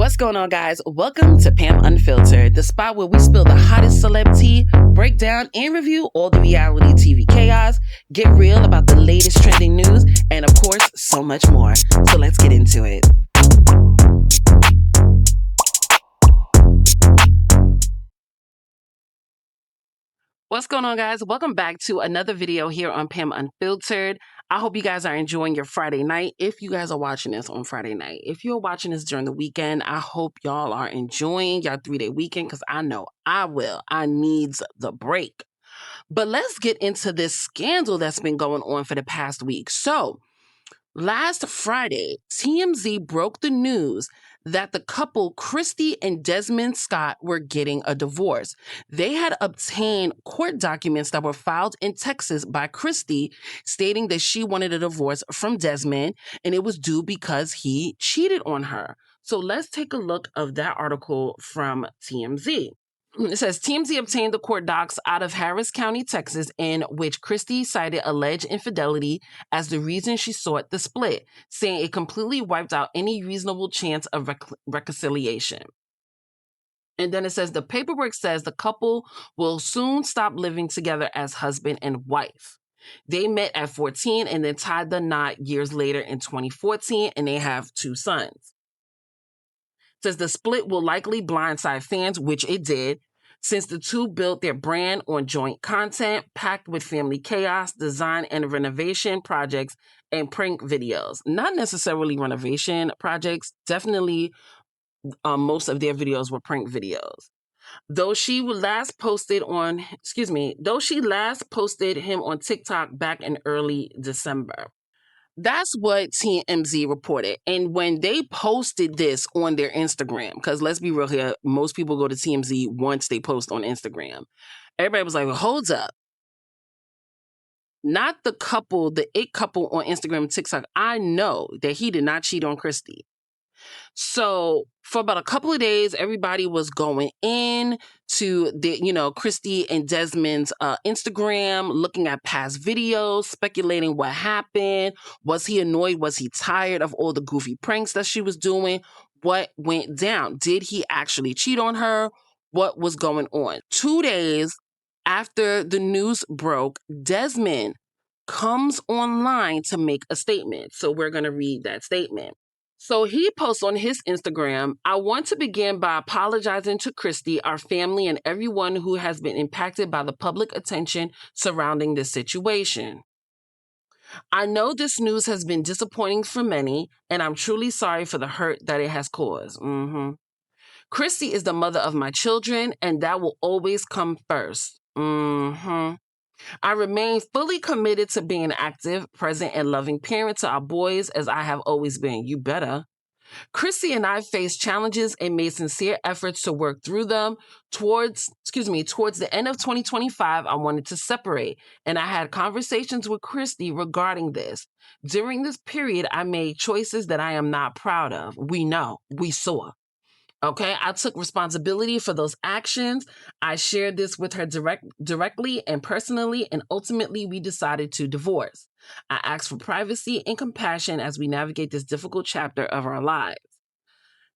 What's going on, guys? Welcome to Pam Unfiltered, the spot where we spill the hottest celeb tea, break down and review all the reality TV chaos, get real about the latest trending news, and of course, so much more. So let's get into it. What's going on, guys? Welcome back to another video here on Pam Unfiltered. I hope you guys are enjoying your Friday night. If you guys are watching this on Friday night, if you're watching this during the weekend, I hope y'all are enjoying your 3-day weekend because I know I will. I needs the break. But let's get into this scandal that's been going on for the past week. So, last Friday, TMZ broke the news that the couple Kristy and Desmond Scott were getting a divorce. They had obtained court documents that were filed in Texas by Kristy stating that she wanted a divorce from Desmond and it was due because he cheated on her. So let's take a look of that article from TMZ. It says TMZ obtained the court docs out of Harris County, Texas, in which Kristy cited alleged infidelity as the reason she sought the split, saying it completely wiped out any reasonable chance of reconciliation. And then it says the paperwork says the couple will soon stop living together as husband and wife. They met at 14 and then tied the knot years later in 2014, and they have 2 sons. It says the split will likely blindside fans, which it did, since the two built their brand on joint content packed with family chaos, design and renovation projects, and prank videos. Not necessarily renovation projects, definitely most of their videos were prank videos. Though she last posted him on TikTok back in early December. That's what TMZ reported. And when they posted this on their Instagram, because let's be real here, most people go to TMZ once they post on Instagram. Everybody was like, well, hold up. Not the couple, the it couple on Instagram and TikTok. I know that he did not cheat on Kristy. So for about a couple of days, everybody was going in to the, Kristy and Desmond's Instagram, looking at past videos, speculating what happened. Was he annoyed? Was he tired of all the goofy pranks that she was doing? What went down? Did he actually cheat on her? What was going on? 2 days after the news broke, Desmond comes online to make a statement. So we're going to read that statement. So he posts on his Instagram, I want to begin by apologizing to Kristy, our family, and everyone who has been impacted by the public attention surrounding this situation. I know this news has been disappointing for many, and I'm truly sorry for the hurt that it has caused. Kristy is the mother of my children, and that will always come first. I remain fully committed to being an active, present, and loving parent to our boys as I have always been. You better. Kristy and I faced challenges and made sincere efforts to work through them. Towards the end of 2025, I wanted to separate, and I had conversations with Kristy regarding this. During this period, I made choices that I am not proud of. We know, we saw. Okay, I took responsibility for those actions. I shared this with her directly and personally, and ultimately we decided to divorce. I asked for privacy and compassion as we navigate this difficult chapter of our lives.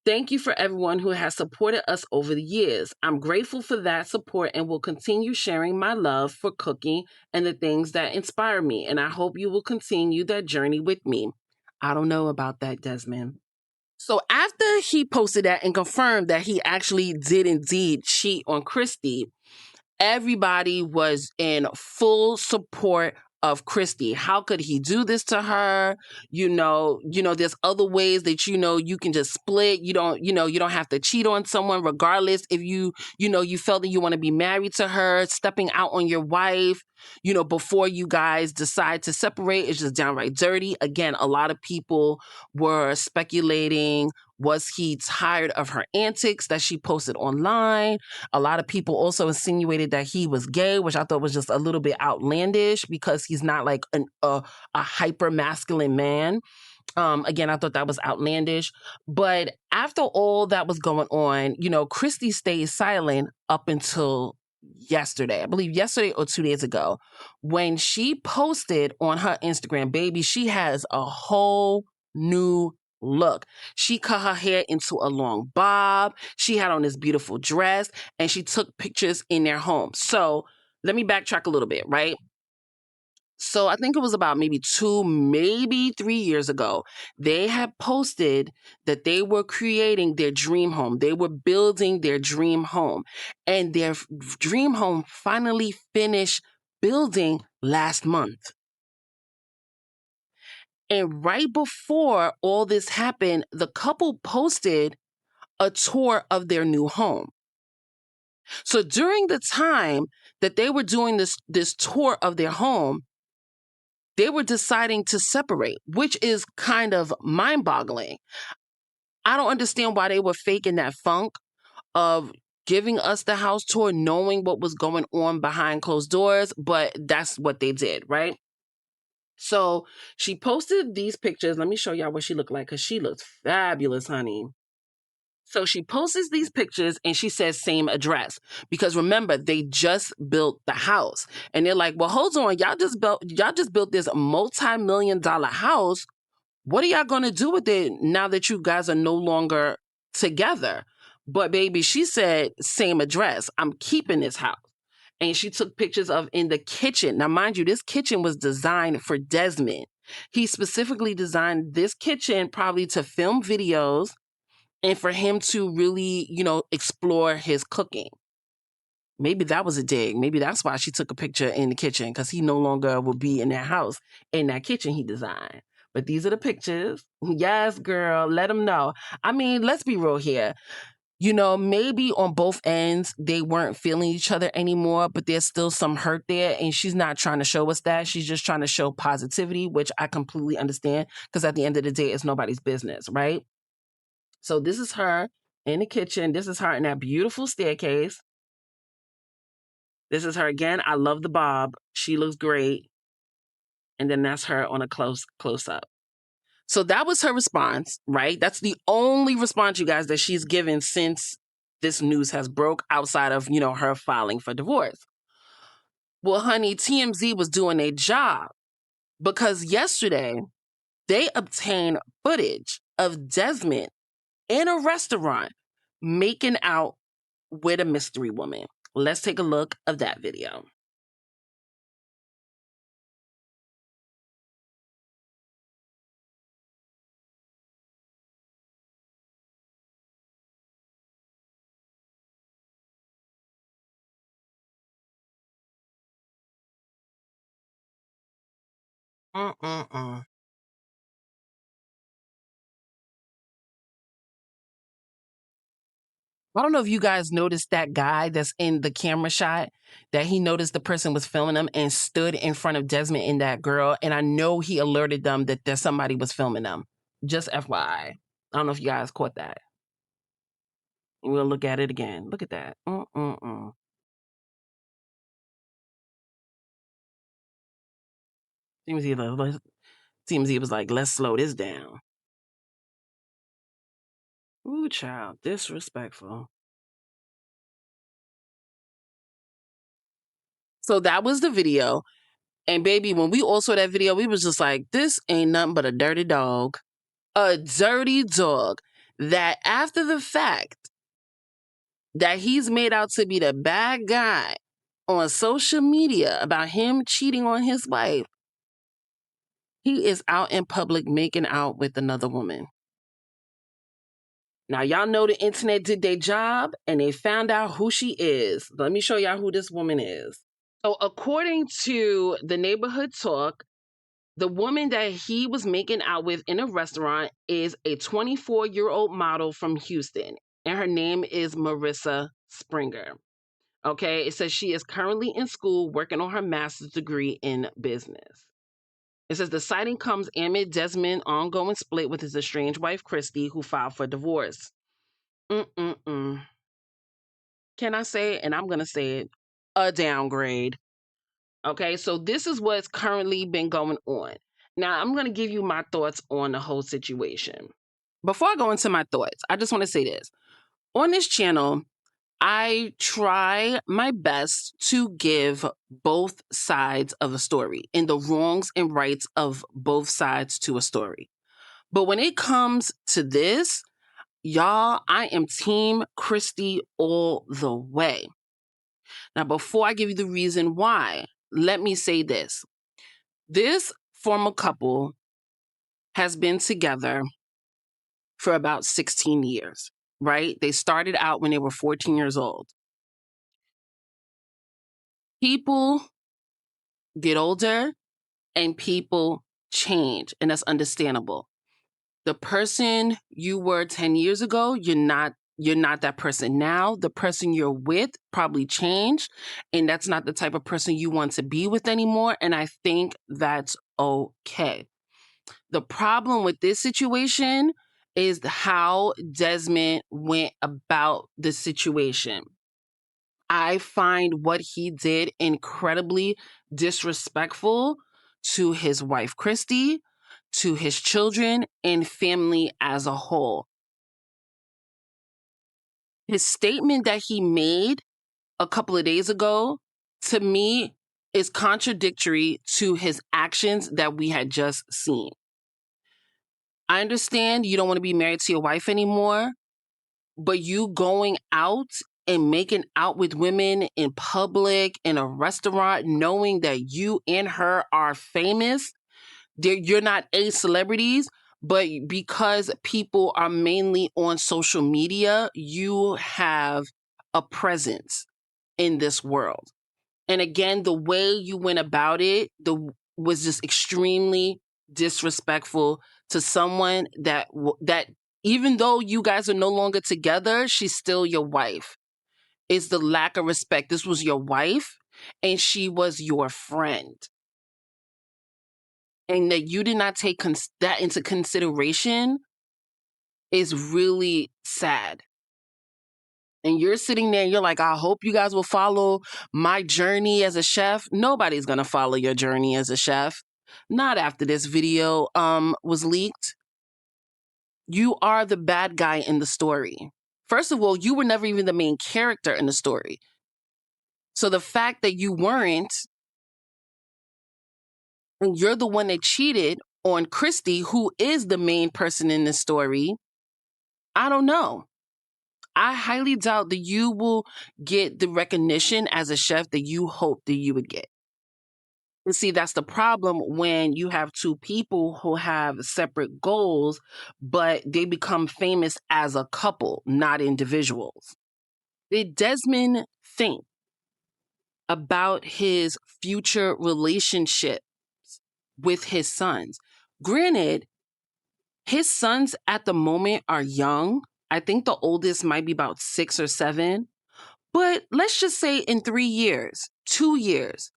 Thank you for everyone who has supported us over the years. I'm grateful for that support and will continue sharing my love for cooking and the things that inspire me, and I hope you will continue that journey with me. I don't know about that, Desmond. So after he posted that and confirmed that he actually did indeed cheat on Kristy, everybody was in full support of Kristy. How could he do this to her? There's other ways that you can just split. You don't have to cheat on someone regardless if you felt that you want to be married to her. Stepping out on your wife, before you guys decide to separate is just downright dirty. Again, a lot of people were speculating, was he tired of her antics that she posted online? A lot of people also insinuated that he was gay, which I thought was just a little bit outlandish because he's not like a hyper masculine man. Again, I thought that was outlandish. But after all that was going on, Kristy stayed silent up until yesterday. I believe yesterday or 2 days ago, when she posted on her Instagram, baby, she has a whole new look. She cut her hair into a long bob. She had on this beautiful dress, and she took pictures in their home. So let me backtrack a little bit, right? So I think it was about maybe 2, maybe 3 years ago. They had posted that they were creating their dream home. They were building their dream home. And their dream home finally finished building last month. And right before all this happened, the couple posted a tour of their new home. So during the time that they were doing this tour of their home, they were deciding to separate, which is kind of mind-boggling. I don't understand why they were faking that funk of giving us the house tour, knowing what was going on behind closed doors, but that's what they did, right? So she posted these pictures. Let me show y'all what she looked like, because she looks fabulous, honey. So she posts these pictures and she says same address, because remember, they just built the house. And they're like, well, hold on, y'all just built this multi-million-dollar house. What are y'all going to do with it now that you guys are no longer together? But baby, she said same address. I'm keeping this house. And she took pictures of in the kitchen. Now, mind you, this kitchen was designed for Desmond. He specifically designed this kitchen probably to film videos and for him to really, explore his cooking. Maybe that was a dig. Maybe that's why she took a picture in the kitchen, because he no longer will be in that house, in that kitchen he designed. But these are the pictures. Yes, girl, let them know. I mean, let's be real here. Maybe on both ends, they weren't feeling each other anymore, but there's still some hurt there. And she's not trying to show us that. She's just trying to show positivity, which I completely understand, because at the end of the day, it's nobody's business, right? So this is her in the kitchen. This is her in that beautiful staircase. This is her again. I love the bob. She looks great. And then that's her on a close up. So that was her response, right? That's the only response, you guys, that she's given since this news has broke, outside of, her filing for divorce. Well, honey, TMZ was doing their job, because yesterday they obtained footage of Desmond in a restaurant making out with a mystery woman. Let's take a look of that video. Mm-mm-mm. I don't know if you guys noticed that guy that's in the camera shot, that he noticed the person was filming him and stood in front of Desmond and that girl. And I know he alerted them that somebody was filming them. Just FYI. I don't know if you guys caught that. And we'll look at it again. Look at that. Mm-mm-mm. TMZ was like, let's slow this down. Ooh, child, disrespectful. So that was the video. And baby, when we all saw that video, we was just like, this ain't nothing but a dirty dog. A dirty dog that after the fact that he's made out to be the bad guy on social media about him cheating on his wife, he is out in public making out with another woman. Now, y'all know the internet did their job and they found out who she is. Let me show y'all who this woman is. So according to the Neighborhood Talk, the woman that he was making out with in a restaurant is a 24-year-old model from Houston, and her name is Marissa Springer. Okay, it says she is currently in school working on her master's degree in business. It says the sighting comes amid Desmond's ongoing split with his estranged wife, Christy, who filed for divorce. Mm-mm-mm. Can I say it? And I'm going to say it, a downgrade. Okay, so this is what's currently been going on. Now, I'm going to give you my thoughts on the whole situation. Before I go into my thoughts, I just want to say this. On this channel, I try my best to give both sides of a story and the wrongs and rights of both sides to a story. But when it comes to this, y'all, I am Team Kristy all the way. Now, before I give you the reason why, let me say this. This former couple has been together for about 16 years, right? They started out when they were 14 years old. People get older and people change, and that's understandable. The person you were 10 years ago, you're not that person now. The person you're with probably changed, and that's not the type of person you want to be with anymore, and I think that's okay. The problem with this situation is how Desmond went about the situation. I find what he did incredibly disrespectful to his wife, Christy, to his children, and family as a whole. His statement that he made a couple of days ago, to me, is contradictory to his actions that we had just seen. I understand you don't want to be married to your wife anymore, but you going out and making out with women in public, in a restaurant, knowing that you and her are famous, you're not celebrities, but because people are mainly on social media, you have a presence in this world. And again, the way you went about it was just extremely disrespectful to someone that even though you guys are no longer together, she's still your wife. It's the lack of respect. This was your wife, and she was your friend. And that you did not take that into consideration is really sad. And you're sitting there and you're like, I hope you guys will follow my journey as a chef. Nobody's going to follow your journey as a chef. Not after this video was leaked. You are the bad guy in the story. First of all, you were never even the main character in the story. So the fact that you weren't, and you're the one that cheated on Christy, who is the main person in this story, I don't know. I highly doubt that you will get the recognition as a chef that you hoped that you would get. And see, that's the problem when you have two people who have separate goals, but they become famous as a couple, not individuals. Did Desmond think about his future relationships with his sons? Granted, his sons at the moment are young. I think the oldest might be about 6 or 7. But let's just say in 3 years, 2 years,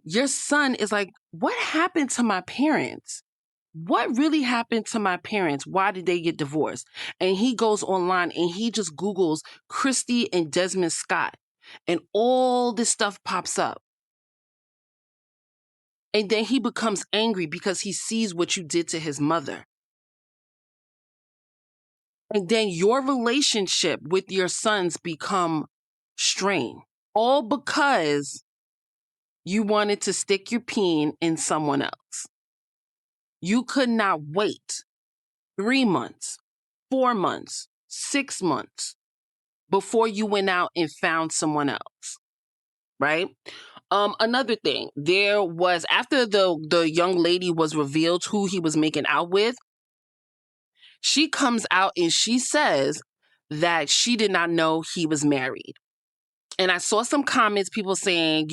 your son is like, what happened to my parents? What really happened to my parents? Why did they get divorced? And he goes online and he just Googles Kristy and Desmond Scott, and all this stuff pops up. And then he becomes angry because he sees what you did to his mother. And then your relationship with your sons become strained, all because you wanted to stick your peen in someone else. You could not wait 3 months, 4 months, 6 months before you went out and found someone else, right? Another thing, there was, after the young lady was revealed who he was making out with, she comes out and she says that she did not know he was married. And I saw some comments, people saying,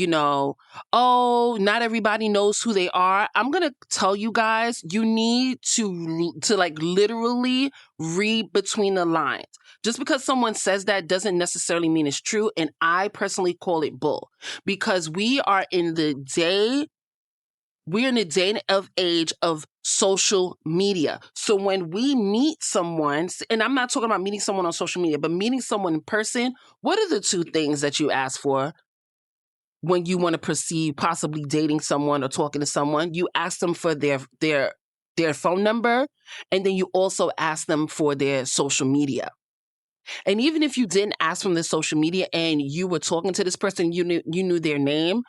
oh, not everybody knows who they are. I'm going to tell you guys, you need to like literally read between the lines. Just because someone says that doesn't necessarily mean it's true. And I personally call it bull, because we're in the day of age of social media. So when we meet someone, and I'm not talking about meeting someone on social media, but meeting someone in person, what are the 2 things that you ask for when you want to proceed possibly dating someone or talking to someone? You ask them for their phone number, and then you also ask them for their social media. And even if you didn't ask from the social media and you were talking to this person, you knew their name,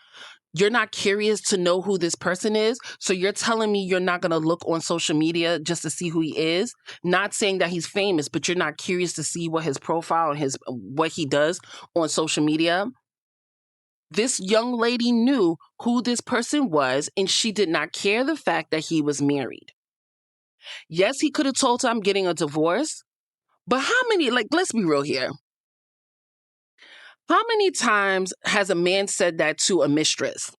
You're not curious to know who this person is. So you're telling me you're not going to look on social media just to see who he is? Not saying that he's famous, but you're not curious to see what his profile and what he does on social media? This young lady knew who this person was, and she did not care the fact that he was married. Yes, he could have told her, I'm getting a divorce. But how many, let's be real here. How many times has a man said that to a mistress?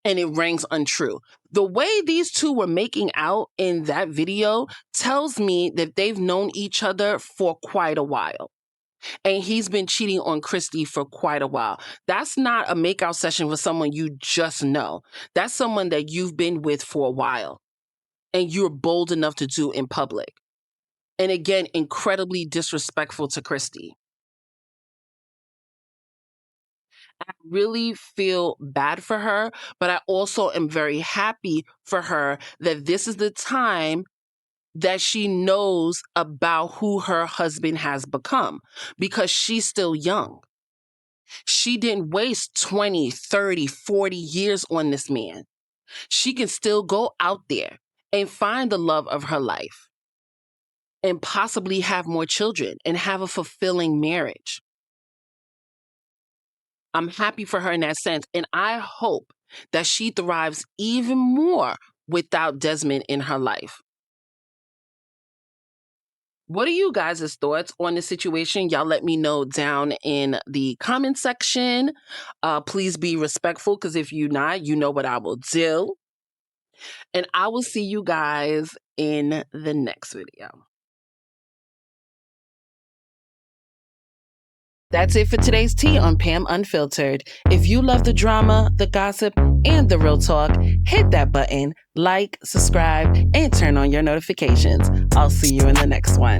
And it rings untrue. The way these two were making out in that video tells me that they've known each other for quite a while. And he's been cheating on Christy for quite a while. That's not a makeout session for someone you just know. That's someone that you've been with for a while and you're bold enough to do in public. And again, incredibly disrespectful to Christy. I really feel bad for her, but I also am very happy for her that this is the time that she knows about who her husband has become, because she's still young. She didn't waste 20, 30, 40 years on this man. She can still go out there and find the love of her life and possibly have more children and have a fulfilling marriage. I'm happy for her in that sense. And I hope that she thrives even more without Desmond in her life. What are you guys' thoughts on the situation? Y'all let me know down in the comment section. Please be respectful, because if you're not, you know what I will do. And I will see you guys in the next video. That's it for today's tea on Pam Unfiltered. If you love the drama, the gossip, and the real talk, hit that button, like, subscribe, and turn on your notifications. I'll see you in the next one.